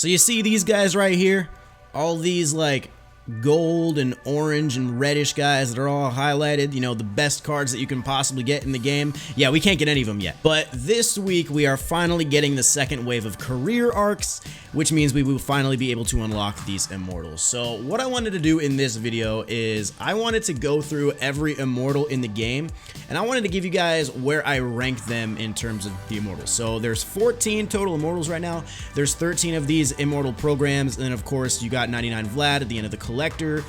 So you see these guys right here, all these like gold and orange and reddish guys that are all highlighted, you know, the best cards that you can possibly get in the game. Yeah, we can't get any of them yet, but this week we are finally getting the second wave of career arcs, which means we will finally be able to unlock these immortals. So what I wanted to do in this video is I wanted to go through every immortal in the game, and I wanted to give you guys where I rank them in terms of the immortals. So there's 14 total immortals right now. There's 13 of these immortal programs, and then of course you got 99 Vlad at the end of the collector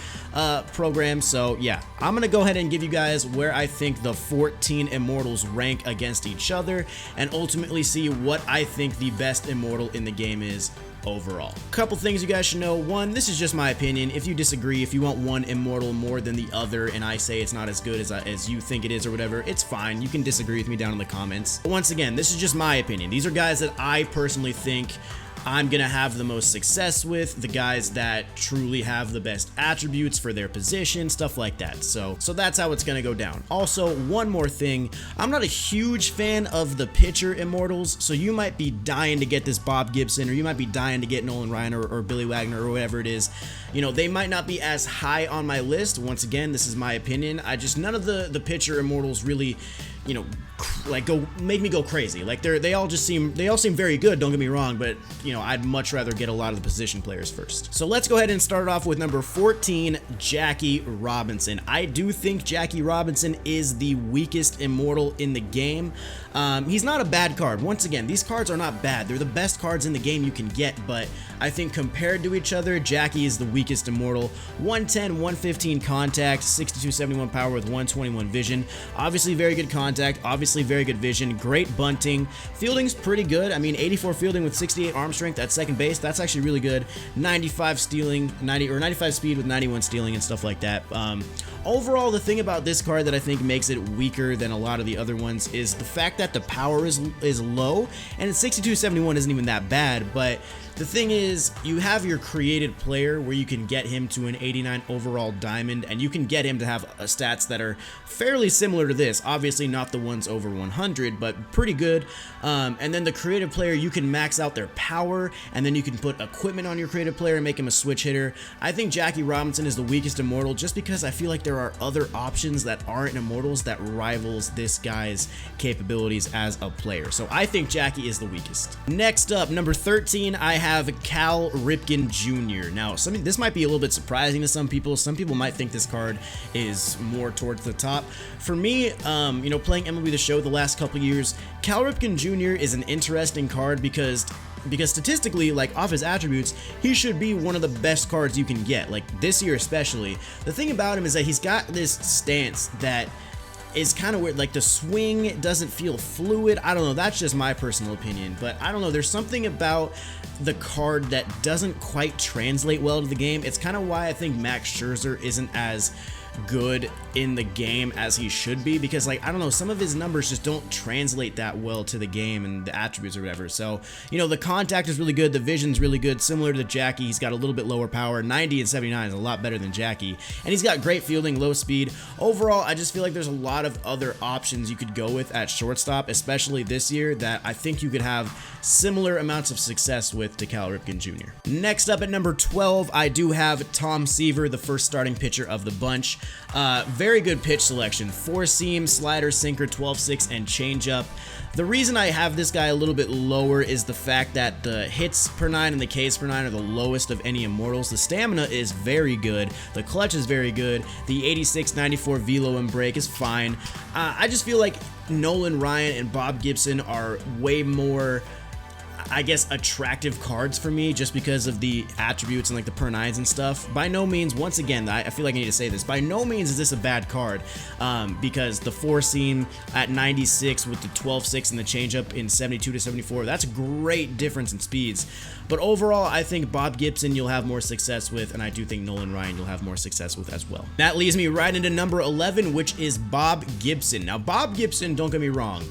program. So yeah, I'm gonna go ahead and give you guys where I think the 14 immortals rank against each other, and ultimately see what I think the best immortal in the game is overall. Couple things you guys should know. One, this is just my opinion. If you disagree, if you want one immortal more than the other and I say it's not as good as you think it is or whatever, it's fine. You can disagree with me down in the comments. But once again, this is just my opinion. These are guys that I personally think I'm gonna have the most success with, the guys that truly have the best attributes for their position, stuff like that. So that's how it's gonna go down. Also, one more thing, I'm not a huge fan of the pitcher immortals, so you might be dying to get this Bob Gibson, or you might be dying to get Nolan Ryan or Billy Wagner or whatever it is. You know, they might not be as high on my list. Once again, this is my opinion. None of the pitcher immortals really, you know, like make me go crazy. Like they all seem very good, don't get me wrong, but you know, I'd much rather get a lot of the position players first. So let's go ahead and start off with number 14, Jackie Robinson. I do think Jackie Robinson is the weakest immortal in the game. He's not a bad card. Once again, these cards are not bad. They're the best cards in the game you can get, but I think compared to each other, Jackie is the weakest immortal. 110, 115 contact, 62, 71 power with 121 vision. Obviously very good contact, obviously very good vision, great bunting. Fielding's pretty good. I mean, 84 fielding with 68 arm strength at second base, that's actually really good. 95 stealing, 95 speed with 91 stealing and stuff like that. Overall, the thing about this card that I think makes it weaker than a lot of the other ones is the fact that the power is low, and 62-71 isn't even that bad, but the thing is, you have your created player where you can get him to an 89 overall diamond, and you can get him to have stats that are fairly similar to this. Obviously not the ones over 100, but pretty good. And then the creative player, you can max out their power, and then you can put equipment on your creative player and make him a switch hitter. I think Jackie Robinson is the weakest immortal just because I feel like there are other options that aren't immortals that rivals this guy's capabilities as a player. So I think Jackie is the weakest. Next up, number 13, I have Cal Ripken Jr. Now, this might be a little bit surprising to some people. Some people might think this card is more towards the top. For me, you know, playing MLB The Show the last couple years, Cal Ripken Jr. is an interesting card because statistically, like off his attributes, he should be one of the best cards you can get, like this year especially. The thing about him is that he's got this stance that is kind of weird, like the swing doesn't feel fluid. I don't know, that's just my personal opinion, but I don't know, there's something about the card that doesn't quite translate well to the game. It's kind of why I think Max Scherzer isn't as good in the game as he should be, because like I don't know, some of his numbers just don't translate that well to the game and the attributes or whatever. So you know, the contact is really good, the vision's really good, similar to Jackie. He's got a little bit lower power. 90 and 79 is a lot better than Jackie, and he's got great fielding, low speed. Overall, I just feel like there's a lot of other options you could go with at shortstop, especially this year, that I think you could have similar amounts of success with to Cal Ripken Jr. Next up at number 12, I do have Tom Seaver, the first starting pitcher of the bunch. Very good pitch selection, 4-seam, slider, sinker, 12-6, and changeup. The reason I have this guy a little bit lower is the fact that the hits per 9 and the Ks per 9 are the lowest of any immortals. The stamina is very good, the clutch is very good, the 86, 94 velo and break is fine. I just feel like Nolan Ryan and Bob Gibson are way more, I guess, attractive cards for me just because of the attributes and like the per 9s and stuff. By no means, once again, I feel like I need to say this, by no means is this a bad card, because the 4-seam at 96 with the 12-6 and the changeup in 72 to 74, that's a great difference in speeds. But overall, I think Bob Gibson you'll have more success with, and I do think Nolan Ryan you'll have more success with as well. That leads me right into number 11, which is Bob Gibson. Now, Bob Gibson, don't get me wrong,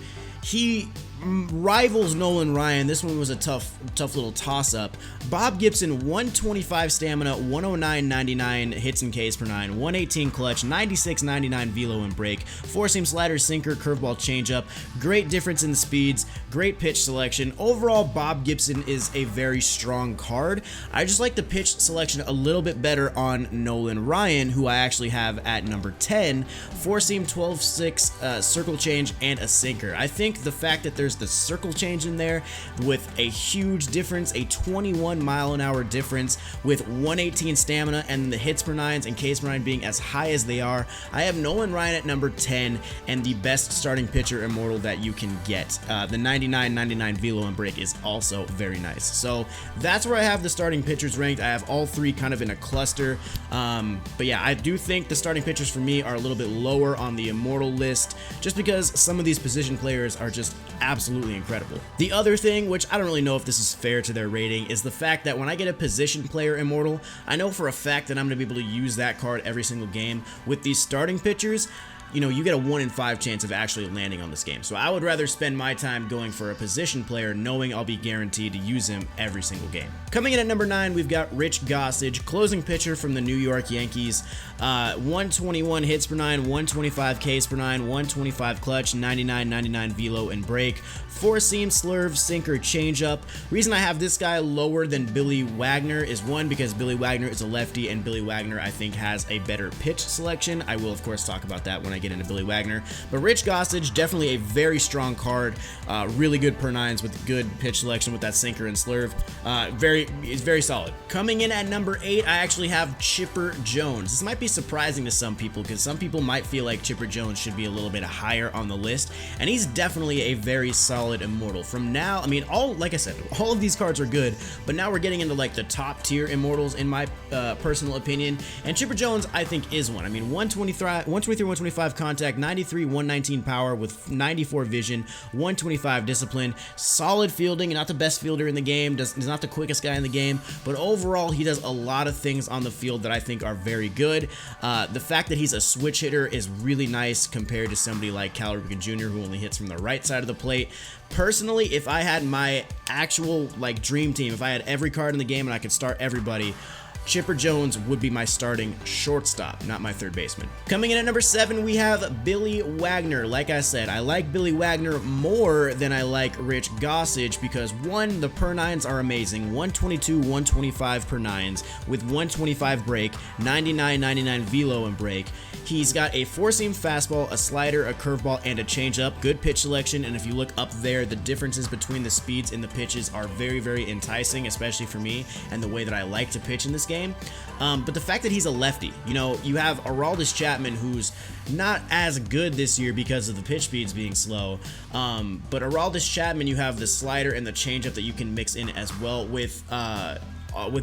he rivals Nolan Ryan. This one was a tough little toss-up. Bob Gibson, 125 stamina, 109.99 hits and Ks per 9, 118 clutch, 96.99 velo and break, four-seam slider, sinker, curveball, changeup. Great difference in the speeds, great pitch selection. Overall, Bob Gibson is a very strong card. I just like the pitch selection a little bit better on Nolan Ryan, who I actually have at number 10. Four-seam, 12-6, circle change, and a sinker. I think the fact that there's the circle change in there with a huge difference, a 21-mile-an-hour difference with 118 stamina, and the hits per 9s and Ks per 9 being as high as they are, I have Nolan Ryan at number 10 and the best starting pitcher immortal that you can get. The 99.99 velo and break is also very nice. So that's where I have the starting pitchers ranked. I have all three kind of in a cluster. But yeah, I do think the starting pitchers for me are a little bit lower on the immortal list just because some of these position players are just absolutely incredible. The other thing, which I don't really know if this is fair to their rating, is the fact that when I get a position player immortal, I know for a fact that I'm going to be able to use that card every single game. With these starting pitchers, you know, you get a 1 in 5 chance of actually landing on this game. So I would rather spend my time going for a position player knowing I'll be guaranteed to use him every single game. Coming in at number 9, we've got Rich Gossage, closing pitcher from the New York Yankees. 121 hits per 9, 125 Ks per 9, 125 clutch, 99.99 velo and break, four-seam, slurve, sinker, changeup. Reason I have this guy lower than Billy Wagner is one, because Billy Wagner is a lefty, and Billy Wagner I think has a better pitch selection. I will of course talk about that when I get into Billy Wagner. But Rich Gossage, definitely a very strong card. Really good per 9s with good pitch selection with that sinker and slurve. It's very solid. Coming in at number 8, I actually have Chipper Jones. This might be surprising to some people because some people might feel like Chipper Jones should be a little bit higher on the list, and he's definitely a very solid immortal. From now, I mean, like I said, all of these cards are good, but now we're getting into like the top tier immortals in my personal opinion, and Chipper Jones I think is one. I mean, 123, 125 contact, 93, 119 power with 94 vision, 125 discipline, solid fielding, not the best fielder in the game, is not the quickest guy in the game, but overall he does a lot of things on the field that I think are very good. The fact that he's a switch hitter is really nice compared to somebody like Ripken Jr. who only hits from the right side of the plate. Personally, if I had my actual like dream team, if I had every card in the game and I could start everybody, Chipper Jones would be my starting shortstop, not my third baseman. Coming in at number 7, we have Billy Wagner. Like I said, I like Billy Wagner more than I like Rich Gossage because, one, the per 9s are amazing. 122, 125 per 9s with 125 break, 99.99 velo and break. He's got a four-seam fastball, a slider, a curveball, and a changeup. Good pitch selection, and if you look up there, the differences between the speeds and the pitches are very, very enticing, especially for me and the way that I like to pitch in this game. But the fact that he's a lefty, you know, you have Aroldis Chapman, who's not as good this year because of the pitch speeds being slow. But Aroldis Chapman, you have the slider and the changeup that you can mix in as well with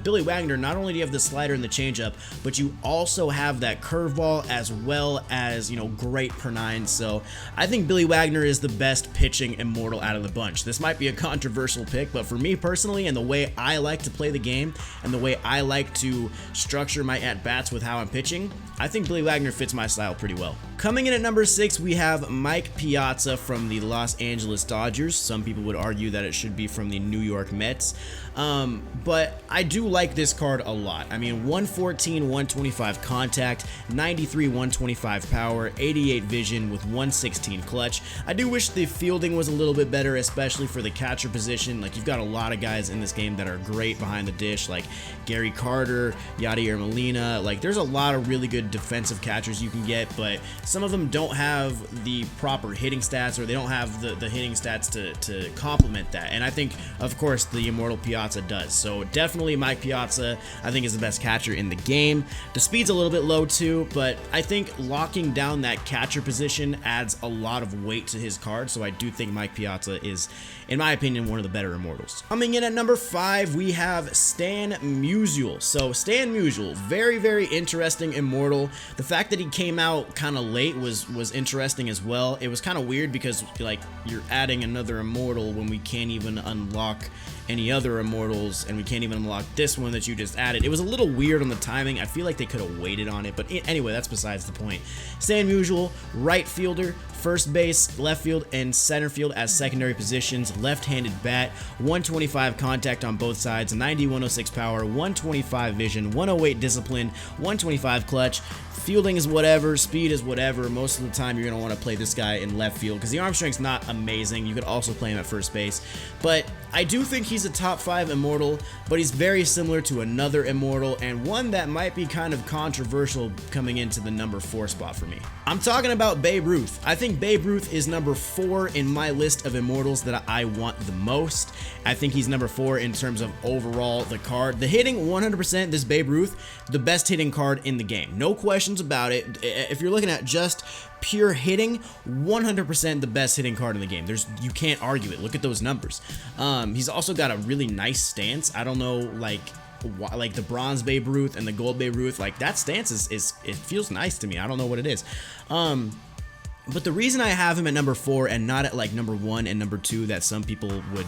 Billy Wagner. Not only do you have the slider and the changeup, but you also have that curveball as well as, you know, great per 9. So I think Billy Wagner is the best pitching immortal out of the bunch. This might be a controversial pick, but for me personally, and the way I like to play the game and the way I like to structure my at-bats with how I'm pitching, I think Billy Wagner fits my style pretty well. Coming in at number 6, we have Mike Piazza from the Los Angeles Dodgers. Some people would argue that it should be from the New York Mets. But I do like this card a lot. I mean, 114, 125 contact, 93, 125 power, 88 vision with 116 clutch. I do wish the fielding was a little bit better, especially for the catcher position. Like, you've got a lot of guys in this game that are great behind the dish, like Gary Carter, Yadier Molina. Like, there's a lot of really good defensive catchers you can get, but some of them don't have the proper hitting stats, or they don't have the hitting stats to complement that. And I think, of course, the Immortal Piazza does. So definitely Mike Piazza, I think, is the best catcher in the game. The speed's a little bit low too, but I think locking down that catcher position adds a lot of weight to his card. So I do think Mike Piazza is, in my opinion, one of the better immortals. Coming in at number 5, we have Stan Musial. So Stan Musial, very, very interesting immortal. The fact that he came out kind of late was interesting as well. It was kind of weird because, like, you're adding another immortal when we can't even unlock any other Immortals, and we can't even unlock this one that you just added. It was a little weird on the timing. I feel like they could have waited on it, but anyway, that's besides the point. Stan Musial, right fielder, first base, left field, and center field as secondary positions. Left-handed bat, 125 contact on both sides, 90, 106 power, 125 vision, 108 discipline, 125 clutch. Fielding is whatever, speed is whatever. Most of the time you're going to want to play this guy in left field because the arm strength's not amazing. You could also play him at first base, but I do think he's a top 5 Immortal, but he's very similar to another Immortal and one that might be kind of controversial coming into the number 4 spot for me. I'm talking about Babe Ruth. I think Babe Ruth is number 4 in my list of Immortals that I want the most. I think he's number 4 in terms of overall the card. The hitting, 100%, this Babe Ruth, the best hitting card in the game. No questions about it. If you're looking at just pure hitting, 100% the best hitting card in the game. You can't argue it. Look at those numbers. He's also got a really nice stance. I don't know, like the bronze Babe Ruth and the gold Babe Ruth, like that stance it feels nice to me. I don't know what it is. But the reason I have him at number 4 and not at like number 1 and number 2 that some people would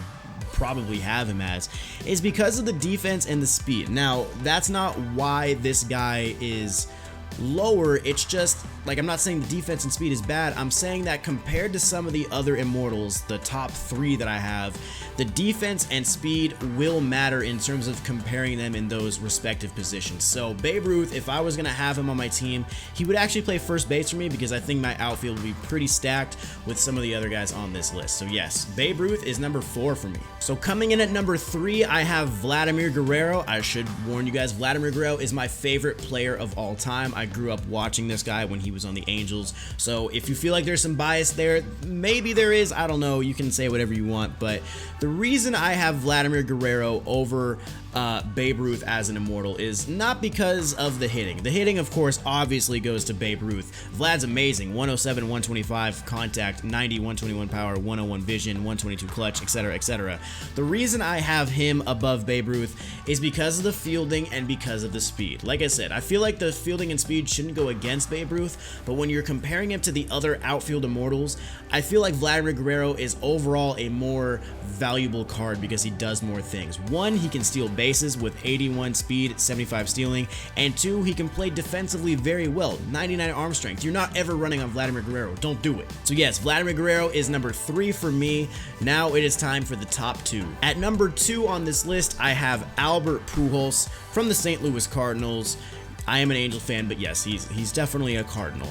probably have him as is because of the defense and the speed. Now, that's not why this guy is lower. It's just like, I'm not saying the defense and speed is bad. I'm saying that compared to some of the other Immortals, the top 3 that I have, the defense and speed will matter in terms of comparing them in those respective positions. So Babe Ruth, if I was going to have him on my team, he would actually play first base for me because I think my outfield would be pretty stacked with some of the other guys on this list. So yes, Babe Ruth is number 4 for me. So coming in at number 3, I have Vladimir Guerrero. I should warn you guys, Vladimir Guerrero is my favorite player of all time. I grew up watching this guy when he was on the Angels. So if you feel like there's some bias there, maybe there is, I don't know, you can say whatever you want, but the reason I have Vladimir Guerrero over Babe Ruth as an Immortal is not because of the hitting. The hitting, of course, obviously goes to Babe Ruth. Vlad's amazing. 107, 125 contact, 90, 121 power, 101 vision, 122 clutch, etc., etc. The reason I have him above Babe Ruth is because of the fielding and because of the speed. Like I said, I feel like the fielding and speed shouldn't go against Babe Ruth, but when you're comparing him to the other outfield Immortals, I feel like Vladimir Guerrero is overall a more valuable card because he does more things. 1, he can steal bases with 81 speed, 75 stealing, and 2, he can play defensively very well, 99 arm strength. You're not ever running on Vladimir Guerrero. Don't do it. So yes, Vladimir Guerrero is number 3 for me. Now it is time for the top 2. At number 2 on this list, I have Albert Pujols from the St. Louis Cardinals. I am an Angel fan, but yes, he's definitely a Cardinal.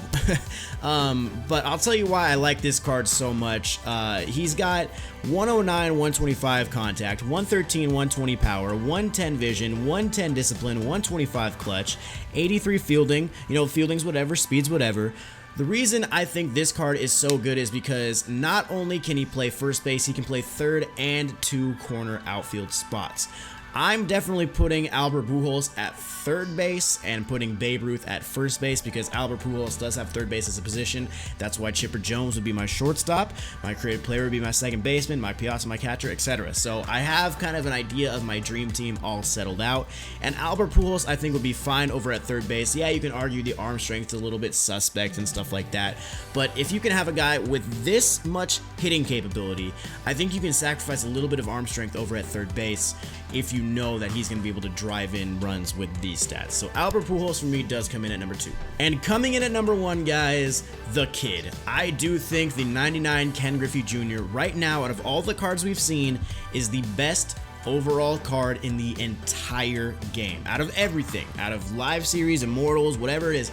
But I'll tell you why I like this card so much. He's got 109, 125 contact, 113, 120 power, 110 vision, 110 discipline, 125 clutch, 83 fielding. You know, fielding's whatever, speed's whatever. The reason I think this card is so good is because not only can he play first base, he can play third and 2 corner outfield spots. I'm definitely putting Albert Pujols at third base and putting Babe Ruth at first base because Albert Pujols does have third base as a position. That's why Chipper Jones would be my shortstop, my creative player would be my second baseman, my Piazza, my catcher, etc. So I have kind of an idea of my dream team all settled out, and Albert Pujols I think would be fine over at third base. Yeah, you can argue the arm strength is a little bit suspect and stuff like that, but if you can have a guy with this much hitting capability, I think you can sacrifice a little bit of arm strength over at third base if you know that he's going to be able to drive in runs with these stats. So Albert Pujols for me does come in at number 2. And coming in at number 1, guys, the kid. I do think the 99 Ken Griffey Jr. right now, out of all the cards we've seen, is the best overall card in the entire game. Out of everything, out of live series, Immortals, whatever it is,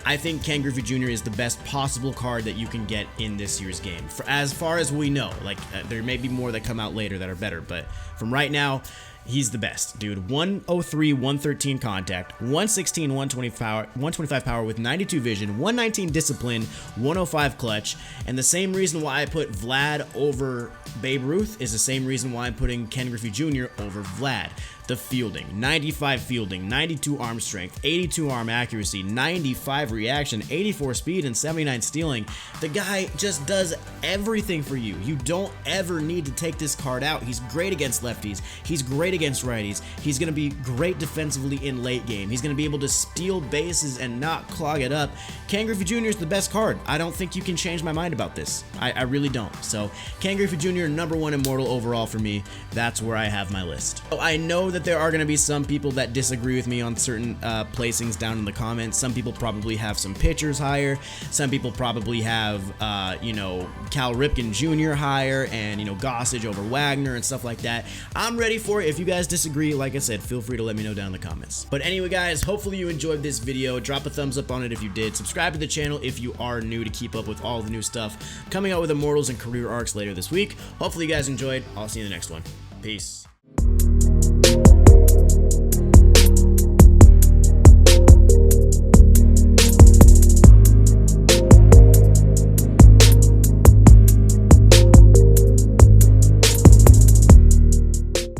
I think Ken Griffey Jr. is the best possible card that you can get in this year's game. For as far as we know, like there may be more that come out later that are better, but from right now, he's the best, dude. 103, 113 contact, 116, 125 power with 92 vision, 119 discipline, 105 clutch, and the same reason why I put Vlad over Babe Ruth is the same reason why I'm putting Ken Griffey Jr. over Vlad. the fielding, 95 fielding, 92 arm strength, 82 arm accuracy, 95 reaction, 84 speed, and 79 stealing. The guy just does everything for you. You don't ever need to take this card out. He's great against lefties. He's great against righties. He's going to be great defensively in late game. He's going to be able to steal bases and not clog it up. Ken Griffey Jr. is the best card. I don't think you can change my mind about this. I really don't. So Ken Griffey Jr. #1 Immortal overall for me. That's where I have my list. So I know that there are going to be some people that disagree with me on certain placings down in the comments. Some people probably have some pitchers higher. Some people probably have, you know, Cal Ripken Jr. higher and, you know, Gossage over Wagner and stuff like that. I'm ready for it. If you guys disagree, like I said, feel free to let me know down in the comments. But anyway, guys, hopefully you enjoyed this video. Drop a thumbs up on it if you did. Subscribe to the channel if you are new to keep up with all the new stuff coming out with Immortals and career arcs later this week. Hopefully you guys enjoyed. I'll see you in the next one. Peace.